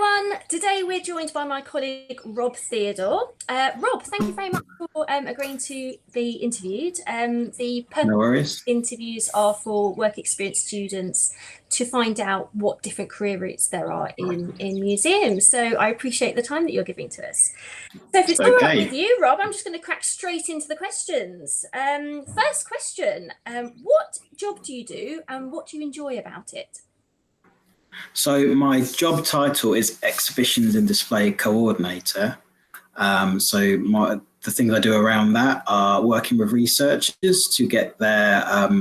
everyone. Today we're joined by my colleague Rob Theodore. Rob, thank you very much for agreeing to be interviewed. The purpose No of worries. interviews are for work experience students to find out what different career routes there are in museums. So I appreciate the time that you're giving to us. So if it's all right with you, Rob, I'm just going to crack straight into the questions. First question, what job do you do and what do you enjoy about it? So my job title is Exhibitions and Display Co-ordinator. The things I do around that are working with researchers to get their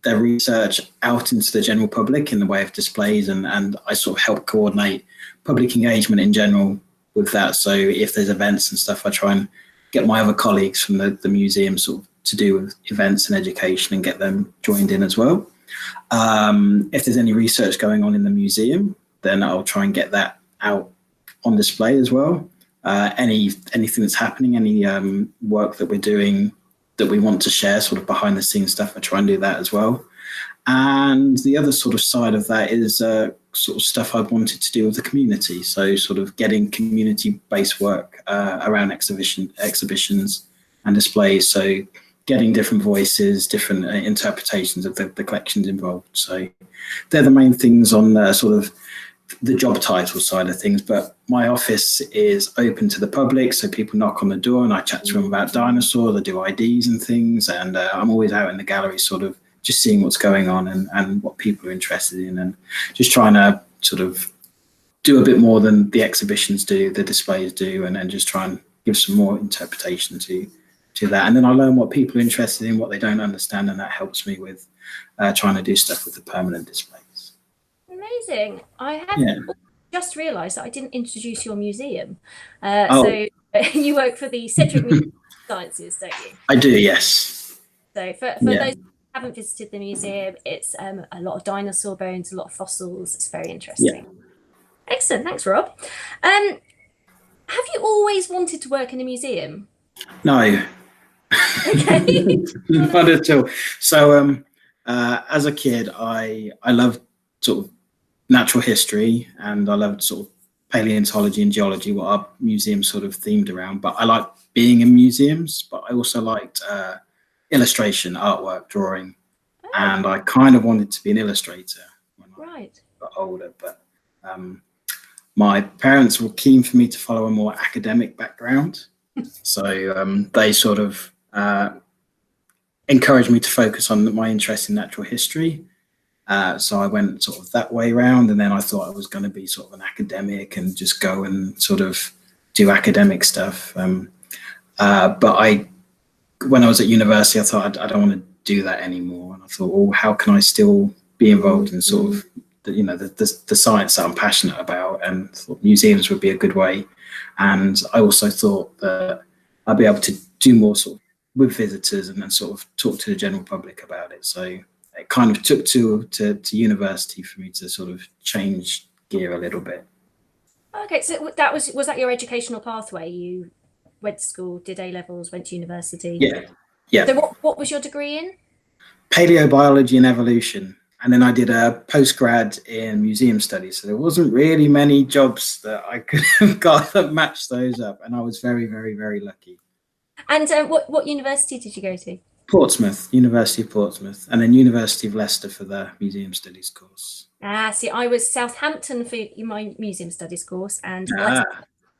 research out into the general public in the way of displays, and I sort of help coordinate public engagement in general with that. So if there's events and stuff, I try and get my other colleagues from the museum sort of to do with events and education and get them joined in as well. If there's any research going on in the museum, then I'll try and get that out on display as well. Anything that's happening, any work that we're doing that we want to share, sort of behind the scenes stuff, I try and do that as well. And the other sort of side of that is sort of stuff I've wanted to do with the community. So sort of getting community-based work around exhibitions and displays. So getting different voices, different interpretations of the collections involved. So they're the main things on sort of the job title side of things. But my office is open to the public, so people knock on the door and I chat to them about dinosaurs, I do IDs and things, and I'm always out in the gallery sort of just seeing what's going on and what people are interested in, and just trying to sort of do a bit more than the exhibitions do, the displays do, and then just try and give some more interpretation to that. And then I learn what people are interested in, what they don't understand, and that helps me with trying to do stuff with the permanent displays. Amazing. I have just realised that I didn't introduce your museum. So you work for the Sedgwick Museum of Sciences, don't you? I do, yes. So for those who haven't visited the museum, it's a lot of dinosaur bones, a lot of fossils. It's very interesting. Yeah. Excellent. Thanks, Rob. Have you always wanted to work in a museum? No. Okay. Not at all. So as a kid, I loved sort of natural history, and I loved sort of paleontology and geology, what our museum sort of themed around. But I liked being in museums, but I also liked illustration, artwork, drawing. And I kind of wanted to be an illustrator when I got older. But my parents were keen for me to follow a more academic background. So they sort of encouraged me to focus on my interest in natural history. So I went sort of that way around, and then I thought I was going to be sort of an academic and just go and sort of do academic stuff. But when I was at university, I thought I don't want to do that anymore. And I thought, well, how can I still be involved in sort of the science that I'm passionate about? And thought museums would be a good way. And I also thought that I'd be able to do more sort of with visitors and then sort of talk to the general public about it. So it kind of took to university for me to sort of change gear a little bit. Okay, so that was that your educational pathway? You went to school, did A-levels, went to university? Yeah. So what was your degree in? Paleobiology and evolution. And then I did a postgrad in museum studies. So there wasn't really many jobs that I could have got that matched those up. And I was very, very, very lucky. And what university did you go to? Portsmouth, University of Portsmouth, and then University of Leicester for the museum studies course. See, I was Southampton for my museum studies course, and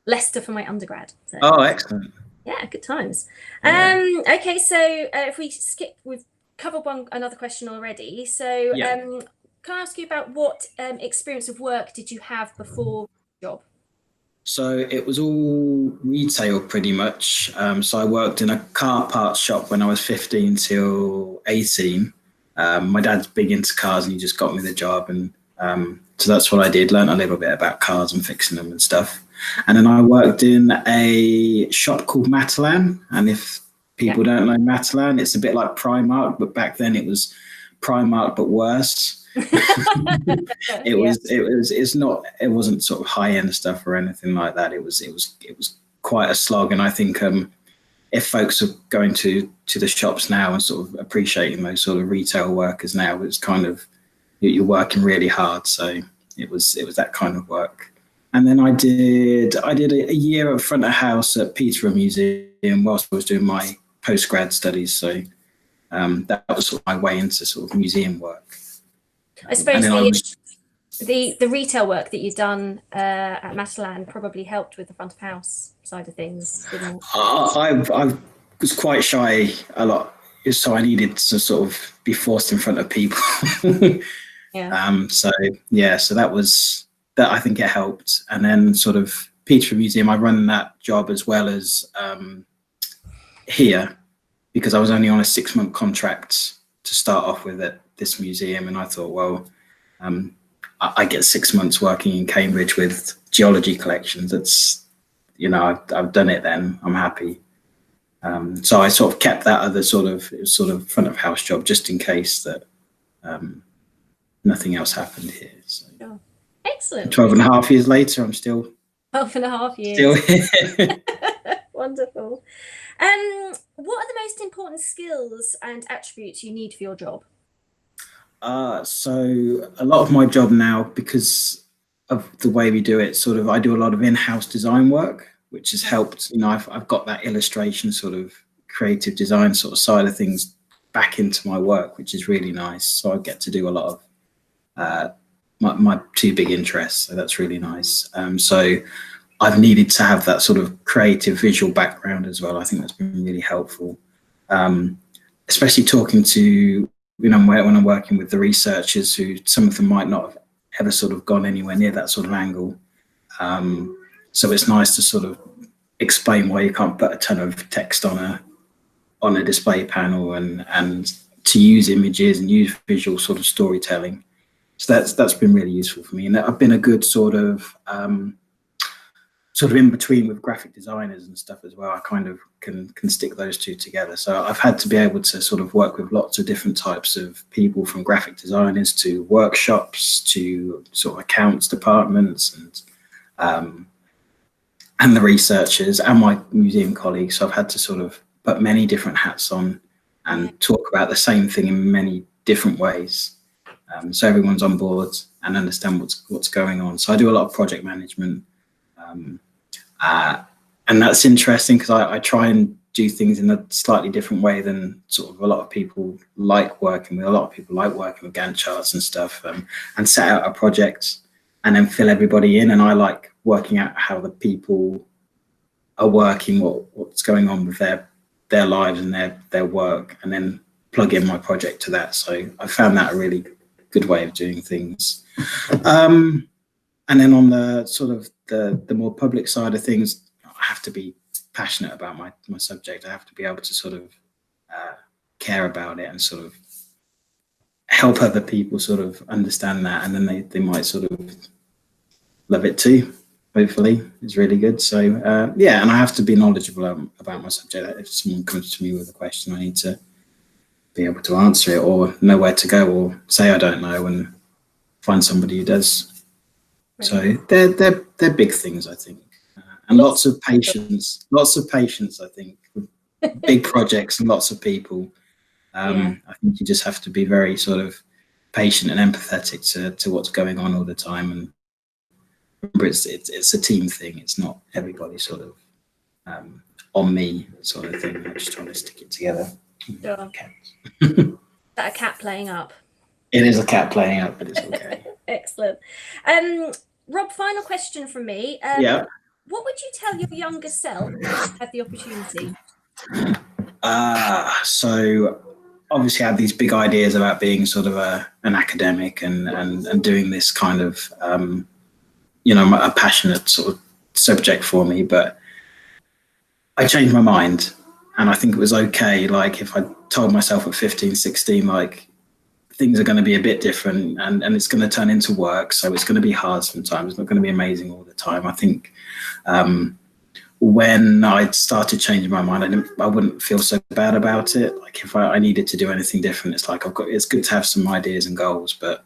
Leicester for my undergrad. So, excellent. Yeah, good times. Yeah. Okay, so if we skip, we've covered another question already. So can I ask you about what experience of work did you have before the job? So it was all retail pretty much. So I worked in a car parts shop when I was 15 till 18. My dad's big into cars and he just got me the job. And so that's what I did, learned a little bit about cars and fixing them and stuff. And then I worked in a shop called Matalan. And if people don't know Matalan, it's a bit like Primark, but back then it was Primark, but worse. It wasn't sort of high-end stuff or anything like that. It was quite a slog. And I think if folks are going to the shops now and sort of appreciating those sort of retail workers now, it's kind of, you're working really hard. So it was that kind of work. And then I did a year at front of house at Peterborough Museum whilst I was doing my postgrad studies. So that was sort of my way into sort of museum work. I suppose the retail work that you've done at Matalan probably helped with the front of house side of things, didn't it? I was quite shy a lot, so I needed to sort of be forced in front of people. Yeah. So that I think it helped. And then sort of Peterborough Museum, I run that job as well as here, because I was only on a 6-month contract to start off with at this museum, and I thought, well, I get 6 months working in Cambridge with geology collections. It's, I've done it then. I'm happy. So I sort of kept that other sort of front of house job just in case that nothing else happened here. So. Sure. Excellent. 12 and a half years later, I'm still 12 and a half years. Still here. Wonderful. What are the most important skills and attributes you need for your job? So a lot of my job now, because of the way we do it, I do a lot of in-house design work, which has helped. I've got that illustration sort of creative design sort of side of things back into my work, which is really nice. So I get to do a lot of my 2 big interests. So that's really nice. So I've needed to have that sort of creative visual background as well. I think that's been really helpful, especially talking to, when I'm working with the researchers, who some of them might not have ever sort of gone anywhere near that sort of angle. So it's nice to sort of explain why you can't put a ton of text on a display panel, and to use images and use visual sort of storytelling. So that's been really useful for me, and I've been a good sort of in between with graphic designers and stuff as well. I kind of can stick those 2 together. So I've had to be able to sort of work with lots of different types of people, from graphic designers to workshops to sort of accounts departments and the researchers and my museum colleagues. So I've had to sort of put many different hats on and talk about the same thing in many different ways. So everyone's on board and understand what's going on. So I do a lot of project management. And that's interesting because I try and do things in a slightly different way than sort of a lot of people like working with. A lot of people like working with Gantt charts and stuff, and set out a project and then fill everybody in. And I like working out how the people are working, what's going on with their lives and their work, and then plug in my project to that. So I found that a really good way of doing things. And then on the sort of the more public side of things, I have to be passionate about my subject. I have to be able to sort of care about it and sort of help other people sort of understand that, and then they might sort of love it too. Hopefully, it's really good. So and I have to be knowledgeable about my subject. If someone comes to me with a question, I need to be able to answer it, or know where to go, or say I don't know and find somebody who does. So they're big things, I think, and lots of patience. I think, with big projects and lots of people. I think you just have to be very sort of patient and empathetic to what's going on all the time. And remember, it's a team thing. It's not everybody sort of on me sort of thing. I'm just trying to stick it together. Sure. Is that a cat playing up? It is a cat playing up, but it's okay. Excellent. Rob, final question from me. What would you tell your younger self if you had the opportunity? So obviously I had these big ideas about being sort of an academic and doing this kind of, a passionate sort of subject for me, but I changed my mind, and I think it was okay. Like, if I told myself at 15, 16, like, things are going to be a bit different, and it's going to turn into work. So it's going to be hard sometimes. It's not going to be amazing all the time. I think when I started changing my mind, I wouldn't feel so bad about it. Like, if I needed to do anything different, it's like it's good to have some ideas and goals, but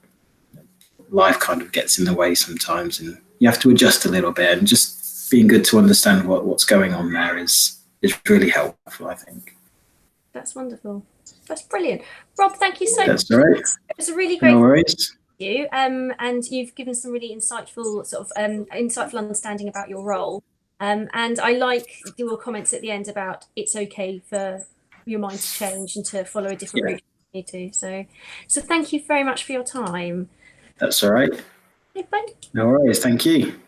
life kind of gets in the way sometimes, and you have to adjust a little bit. And just being good to understand what's going on there is really helpful, I think. That's wonderful. That's brilliant. Rob, thank you so much. That's all right. It was a really great. No worries. you. And you've given some really insightful insightful understanding about your role. And I like your comments at the end about it's okay for your mind to change and to follow a different route if you need to. So thank you very much for your time. That's all right. Okay, bye. No worries. Thank you.